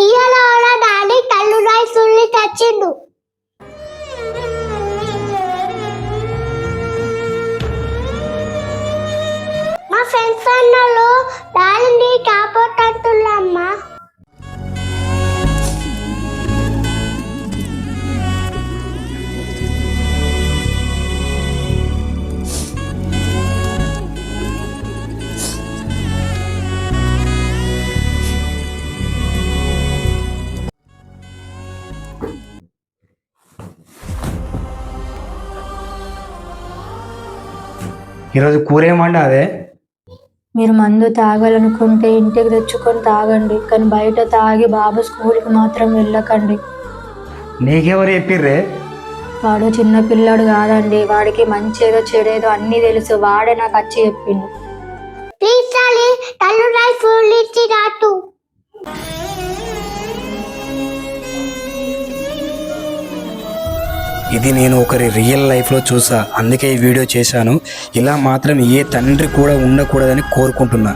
ఇయ్యాల వాళ్ళ డాడీ కళ్ళు రాయి సుల్లి తెచ్చిండు. మా ఫ్రెండ్స్ అన్నలు డాడీని కాపాడుతుంటున్నామ్మా. ఈరోజు కూర ఏమంటే అదే మీరు మందు తాగాలనుకుంటే ఇంటికి తెచ్చుకొని తాగండి, కానీ బయట తాగి బాబు స్కూల్కి మాత్రం వెళ్ళకండి. నీకెవరు చెప్పిర్రే? వాడు చిన్న పిల్లాడు కాదండి, వాడికి మంచిదో చెడేదో అన్నీ తెలుసు. వాడే నాకు వచ్చి చెప్పిండు. ప్లీజ్ డాడీ కళ్ళు రాయి సుల్లి ఇచ్చి రాటు. ఇది నేను ఒకరి రియల్ లైఫ్లో చూసా, అందుకే ఈ వీడియో చేశాను. ఇలా మాత్రం ఏ తండ్రి కూడా ఉండకూడదని కోరుకుంటున్నా.